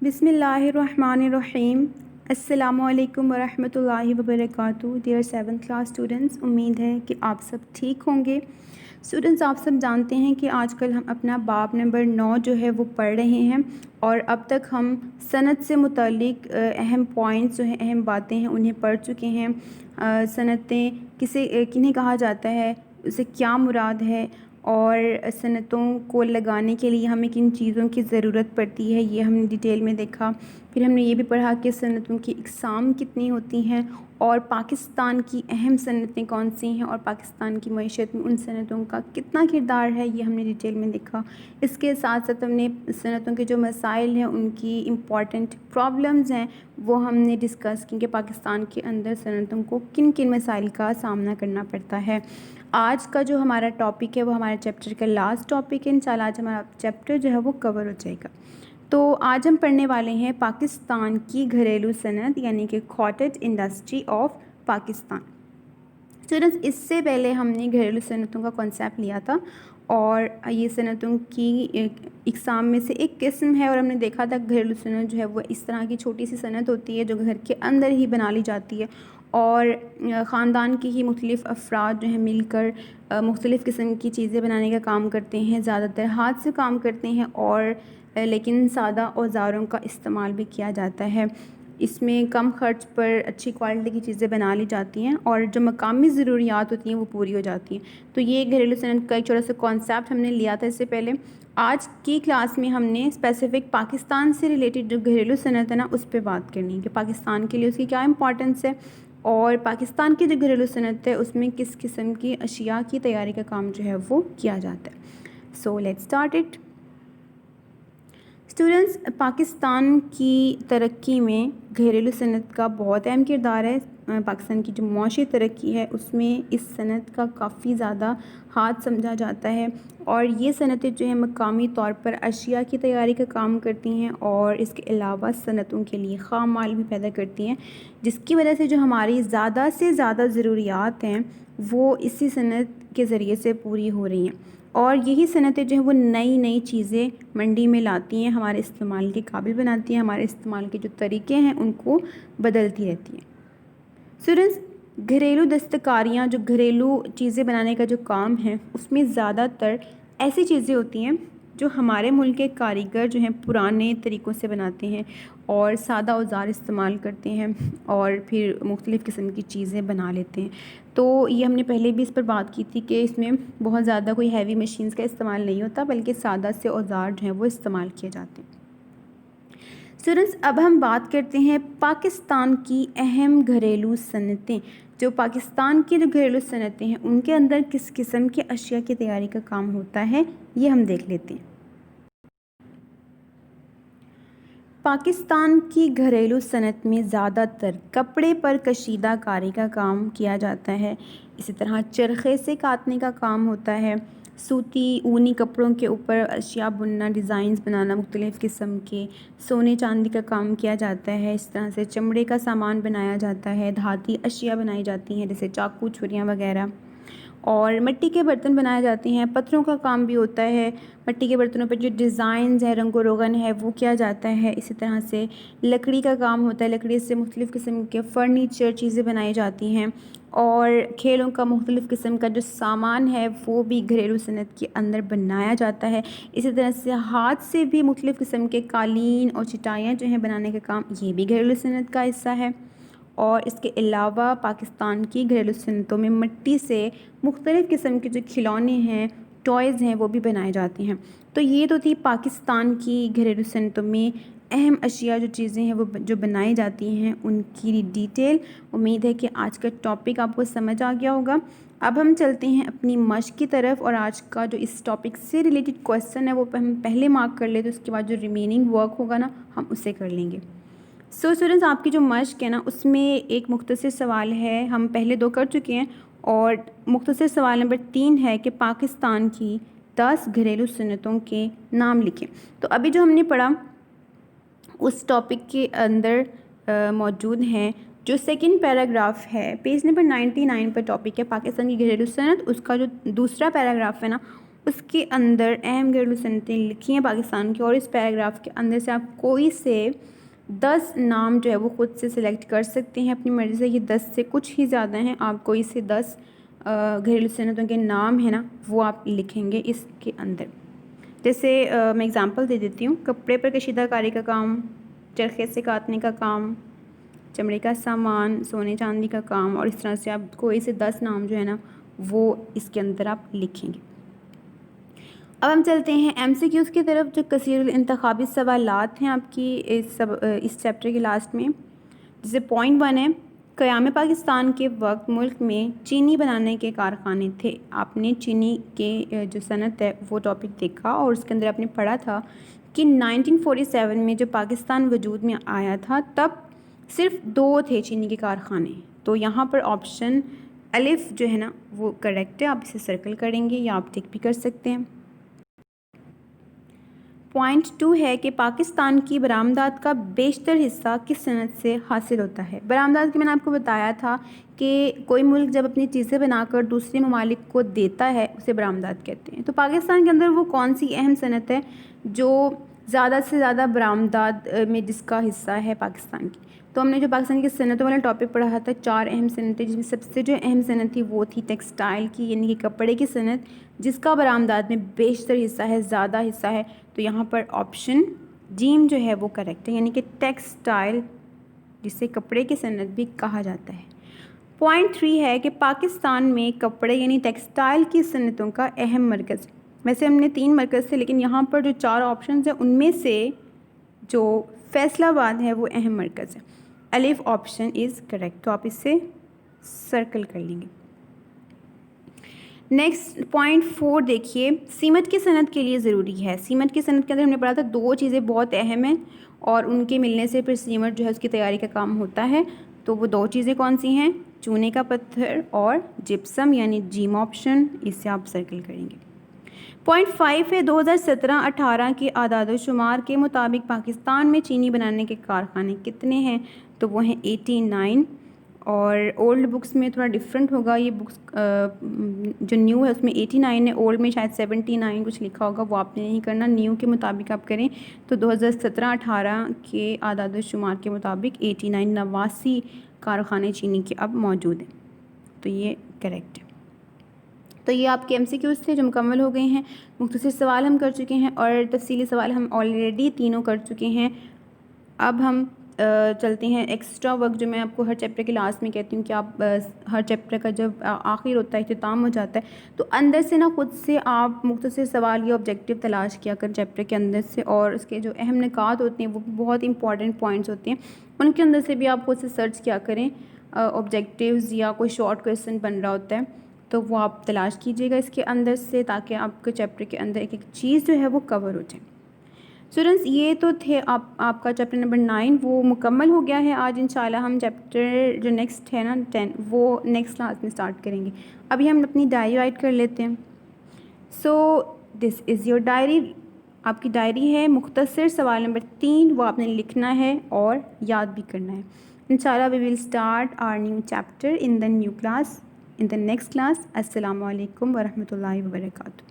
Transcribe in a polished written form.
بسم اللہ الرحمن الرحیم۔ السلام علیکم ورحمۃ اللہ وبرکاتہ۔ ڈیئر 7th کلاس اسٹوڈنٹس، امید ہے کہ آپ سب ٹھیک ہوں گے۔ اسٹوڈنٹس، آپ سب جانتے ہیں کہ آج کل ہم اپنا باب نمبر 9 جو ہے وہ پڑھ رہے ہیں، اور اب تک ہم سند سے متعلق اہم پوائنٹس جو ہیں، اہم باتیں ہیں، انہیں پڑھ چکے ہیں۔ سندیں کنہیں کہا جاتا ہے، اسے کیا مراد ہے، اور صنعتوں کو لگانے کے لیے ہمیں کن چیزوں کی ضرورت پڑتی ہے، یہ ہم نے ڈیٹیل میں دیکھا۔ پھر ہم نے یہ بھی پڑھا کہ صنعتوں کی اقسام کتنی ہوتی ہیں، اور پاکستان کی اہم صنعتیں کون سی ہیں، اور پاکستان کی معیشت میں ان صنعتوں کا کتنا کردار ہے، یہ ہم نے ڈیٹیل میں دیکھا۔ اس کے ساتھ ساتھ ہم نے صنعتوں کے جو مسائل ہیں، ان کی امپورٹنٹ پرابلمز ہیں، وہ ہم نے ڈسکس کی کہ پاکستان کے اندر صنعتوں کو کن کن مسائل کا سامنا کرنا پڑتا ہے۔ آج کا جو ہمارا ٹاپک ہے وہ ہمارے چیپٹر کا لاسٹ ٹاپک ہے۔ انشاءاللہ آج ہمارا چیپٹر جو ہے وہ کور ہو جائے گا۔ تو آج ہم پڑھنے والے ہیں پاکستان کی گھریلو صنعت، یعنی کہ cottage industry of Pakistan. Students, اس سے پہلے ہم نے گھریلو صنعتوں کا کانسیپٹ لیا تھا، اور یہ صنعتوں کی اقسام میں سے ایک قسم ہے، اور ہم نے دیکھا تھا گھریلو صنعت جو ہے وہ اس طرح کی چھوٹی سی صنعت ہوتی ہے جو گھر کے اندر ہی بنا لی جاتی ہے، اور خاندان کے ہی مختلف افراد جو ہیں مل کر مختلف قسم کی چیزیں بنانے کا کام کرتے ہیں، زیادہ تر ہاتھ سے کام کرتے ہیں، اور لیکن سادہ اوزاروں کا استعمال بھی کیا جاتا ہے۔ اس میں کم خرچ پر اچھی کوالٹی کی چیزیں بنا لی جاتی ہیں، اور جو مقامی ضروریات ہوتی ہیں وہ پوری ہو جاتی ہیں۔ تو یہ گھریلو صنعت کا ایک چھوٹا سا کانسیپٹ ہم نے لیا تھا اس سے پہلے۔ آج کی کلاس میں ہم نے اسپیسیفک پاکستان سے ریلیٹڈ جو گھریلو صنعت ہے نا، اس پہ بات کرنی ہے کہ پاکستان کے لیے اس کی کیا امپورٹنس ہے، اور پاکستان کی جو گھریلو صنعت ہے اس میں کس قسم کی اشیاء کی تیاری کا کام جو ہے وہ کیا جاتا ہے۔ So let's start it. Students, Pakistan کی ترقی میں گھریلو صنعت کا بہت اہم کردار ہے۔ پاکستان کی جو معاشی ترقی ہے اس میں اس صنعت کا کافی زیادہ ہاتھ سمجھا جاتا ہے، اور یہ صنعتیں جو ہیں مقامی طور پر اشیاء کی تیاری کا کام کرتی ہیں، اور اس کے علاوہ صنعتوں کے لیے خام مال بھی پیدا کرتی ہیں، جس کی وجہ سے جو ہماری زیادہ سے زیادہ ضروریات ہیں وہ اسی صنعت کے ذریعے سے پوری ہو رہی ہیں، اور یہی صنعتیں جو ہیں وہ نئی نئی چیزیں منڈی میں لاتی ہیں، ہمارے استعمال کے قابل بناتی ہیں، ہمارے استعمال کے جو طریقے ہیں ان کو بدلتی رہتی ہیں۔ اسٹوڈنٹس، گھریلو دستکاریاں، جو گھریلو چیزیں بنانے کا جو کام ہے، اس میں زیادہ تر ایسی چیزیں ہوتی ہیں جو ہمارے ملک کے کاریگر جو ہیں پرانے طریقوں سے بناتے ہیں، اور سادہ اوزار استعمال کرتے ہیں، اور پھر مختلف قسم کی چیزیں بنا لیتے ہیں۔ تو یہ ہم نے پہلے بھی اس پر بات کی تھی کہ اس میں بہت زیادہ کوئی ہیوی مشینز کا استعمال نہیں ہوتا، بلکہ سادہ سے اوزار جو ہیں وہ استعمال کیے جاتے ہیں۔ اسٹوڈنٹس، اب ہم بات کرتے ہیں پاکستان کی اہم گھریلو صنعتیں۔ جو پاکستان کی جو گھریلو صنعتیں ہیں ان کے اندر کس قسم کی اشیاء کی تیاری کا کام ہوتا ہے، یہ ہم دیکھ لیتے ہیں۔ پاکستان کی گھریلو صنعت میں زیادہ تر کپڑے پر کشیدہ کاری کا کام کیا جاتا ہے، اسی طرح چرخے سے کاتنے کا کام ہوتا ہے، سوتی اونی کپڑوں کے اوپر اشیاء بننا، ڈیزائنز بنانا مختلف قسم کے، سونے چاندی کا کام کیا جاتا ہے، اس طرح سے چمڑے کا سامان بنایا جاتا ہے، دھاتی اشیاء بنائی جاتی ہیں جیسے چاقو، چھریاں وغیرہ، اور مٹی کے برتن بنائے جاتے ہیں، پتھروں کا کام بھی ہوتا ہے، مٹی کے برتنوں پہ جو ڈیزائنز ہے، رنگ و روغن ہے، وہ کیا جاتا ہے، اسی طرح سے لکڑی کا کام ہوتا ہے، لکڑی سے مختلف قسم کے فرنیچر چیزیں بنائی جاتی ہیں، اور کھیلوں کا مختلف قسم کا جو سامان ہے وہ بھی گھریلو صنعت کے اندر بنایا جاتا ہے، اسی طرح سے ہاتھ سے بھی مختلف قسم کے قالین اور چٹائیاں جو ہیں بنانے کا کام، یہ بھی گھریلو صنعت کا حصہ ہے۔ اور اس کے علاوہ پاکستان کی گھریلو صنعتوں میں مٹی سے مختلف قسم کے جو کھلونے ہیں، ٹوائز ہیں، وہ بھی بنائے جاتے ہیں۔ تو یہ تو تھی پاکستان کی گھریلو صنعتوں میں اہم اشیاء، جو چیزیں ہیں وہ جو بنائی جاتی ہیں ان کی ڈیٹیل۔ امید ہے کہ آج کا ٹاپک آپ کو سمجھ آ گیا ہوگا۔ اب ہم چلتے ہیں اپنی مشق کی طرف، اور آج کا جو اس ٹاپک سے ریلیٹڈ کویسچن ہے وہ ہم پہلے مارک کر لیتے، اس کے بعد جو ریمیننگ ورک ہوگا نا ہم اسے کر لیں گے۔ سو اسٹوڈنٹس، آپ کی جو مشق ہے نا اس میں ایک مختصر سوال ہے، ہم پہلے 2 کر چکے ہیں، اور مختصر سوال نمبر 3 ہے کہ پاکستان کی 10 گھریلو صنعتوں کے نام لکھیں۔ تو ابھی جو ہم نے پڑھا اس ٹاپک کے اندر موجود ہیں، جو سیکنڈ پیراگراف ہے پیج نمبر 99 پر ٹاپک ہے پاکستان کی گھریلو صنعت، اس کا جو دوسرا پیراگراف ہے نا اس کے اندر اہم گھریلو صنعتیں لکھی ہیں پاکستان کی، اور اس پیراگراف کے اندر سے آپ کوئی سے 10 نام جو ہے وہ خود سے سلیکٹ کر سکتے ہیں اپنی مرضی سے. یہ 10 سے کچھ ہی زیادہ ہیں. آپ کوئی سے 10 گھریلو صنعتوں کے نام ہیں نا وہ آپ لکھیں گے اس کے اندر. جیسے میں اگزامپل دے دیتی ہوں. کپڑے پر کشیدہ کاری کا کام، چرخے سے کاٹنے کا کام، چمڑے کا سامان، سونے چاندی کا کام، اور اس طرح سے آپ کوئی سے 10 نام جو ہے نا وہ اس کے اندر آپ لکھیں گے. اب ہم چلتے ہیں ایم سی کیوز کی طرف، جو کثیر الانتخابی سوالات ہیں آپ کی اس چیپٹر کے لاسٹ میں. جیسے پوائنٹ 1 ہے، قیام پاکستان کے وقت ملک میں چینی بنانے کے کارخانے تھے. آپ نے چینی کے جو صنعت ہے وہ ٹاپک دیکھا، اور اس کے اندر آپ نے پڑھا تھا کہ 1947 میں جب پاکستان وجود میں آیا تھا تب صرف 2 تھے چینی کے کارخانے. تو یہاں پر آپشن الف جو ہے نا وہ کریکٹ ہے. آپ اسے سرکل کریں گے یا آپ ٹک بھی کر سکتے ہیں. پوائنٹ 2 ہے کہ پاکستان کی برآمدات کا بیشتر حصہ کس صنعت سے حاصل ہوتا ہے. برآمدات کی میں نے آپ کو بتایا تھا کہ کوئی ملک جب اپنی چیزیں بنا کر دوسرے ممالک کو دیتا ہے اسے برآمدات کہتے ہیں. تو پاکستان کے اندر وہ کون سی اہم صنعت ہے جو زیادہ سے زیادہ برآمدات میں جس کا حصہ ہے پاکستان کی. تو ہم نے جو پاکستان کی صنعتوں والا ٹاپک پڑھا تھا 4 اہم صنعتیں، جس میں سب سے جو اہم صنعت تھی وہ تھی ٹیکسٹائل کی، یعنی کہ کپڑے کی صنعت، جس کا برآمدات میں بیشتر حصہ ہے، زیادہ حصہ ہے. تو یہاں پر آپشن جیم جو ہے وہ کریکٹ ہے، یعنی کہ ٹیکسٹائل جسے کپڑے کی صنعت بھی کہا جاتا ہے. پوائنٹ 3 ہے کہ پاکستان میں کپڑے یعنی ٹیکسٹائل کی صنعتوں کا اہم مرکز. ویسے ہم نے 3 مرکز تھے، لیکن یہاں پر جو 4 آپشنز ہیں ان میں سے جو فیصل آباد ہے وہ اہم مرکز ہے. الف آپشن از کریکٹ. تو آپ اس سے سرکل کر لیں گے. نیکسٹ پوائنٹ 4 دیکھیے، سیمنٹ کی صنعت کے لیے ضروری ہے. سیمنٹ کی صنعت کے اندر ہم نے پڑھا تھا 2 چیزیں بہت اہم ہیں، اور ان کے ملنے سے پھر سیمنٹ جو ہے اس کی تیاری کا کام ہوتا ہے. تو وہ 2 چیزیں کون سی ہیں؟ چونے کا پتھر اور جپسم، یعنی جیم آپشن. اس سے آپ سرکل کریں گے. پوائنٹ 5 ہے، 2017-18 کے اعداد و شمار کے مطابق پاکستان میں چینی بنانے کے کارخانے کتنے ہیں؟ تو وہ ہیں 89. اور اولڈ بکس میں تھوڑا ڈفرینٹ ہوگا. یہ بکس جو نیو ہے اس میں 89 ہے، اولڈ میں شاید 79 کچھ لکھا ہوگا، وہ آپ نے نہیں کرنا. نیو کے مطابق آپ کریں. تو 2017-18 کے اعداد و شمار کے مطابق 89 کارخانے چینی کے اب موجود ہیں. تو یہ کریکٹ ہے. تو یہ آپ کے ایم سی کیوز تھے جو مکمل ہو گئے ہیں. مختصر سوال ہم کر چکے ہیں اور تفصیلی سوال ہم آلریڈی تینوں کر چکے ہیں. اب ہم چلتے ہیں ایکسٹرا ورک، جو میں آپ کو ہر چیپٹر کے لاسٹ میں کہتی ہوں کہ آپ ہر چیپٹر کا جب آخر ہوتا ہے، اختتام ہو جاتا ہے، تو اندر سے نا خود سے آپ مختصر سوال یا آبجیکٹیو تلاش کیا کر چیپٹر کے اندر سے، اور اس کے جو اہم نکات ہوتے ہیں وہ بہت امپورٹنٹ پوائنٹس ہوتے ہیں، ان کے اندر سے بھی آپ خود سے سرچ کیا کریں. آبجیکٹیوز یا کوئی شارٹ کویسچن بن رہا ہوتا ہے تو وہ آپ تلاش کیجیے گا اس کے اندر سے، تاکہ آپ کے چیپٹر کے اندر ایک ایک چیز جو ہے وہ کور ہو جائے. اسٹوڈنٹس یہ تو تھے آپ کا چیپٹر نمبر 9، وہ مکمل ہو گیا ہے. آج انشاءاللہ ہم چیپٹر جو نیکسٹ ہے نا 10 وہ نیکسٹ کلاس میں اسٹارٹ کریں گے. ابھی ہم اپنی ڈائری رائٹ کر لیتے ہیں. سو دس از یور ڈائری. آپ کی ڈائری ہے. مختصر سوال نمبر 3 وہ آپ نے لکھنا ہے اور یاد بھی کرنا ہے. انشاءاللہ we will start our new chapter in the new class in the next class. السلام علیکم ورحمۃ اللہ وبرکاتہ.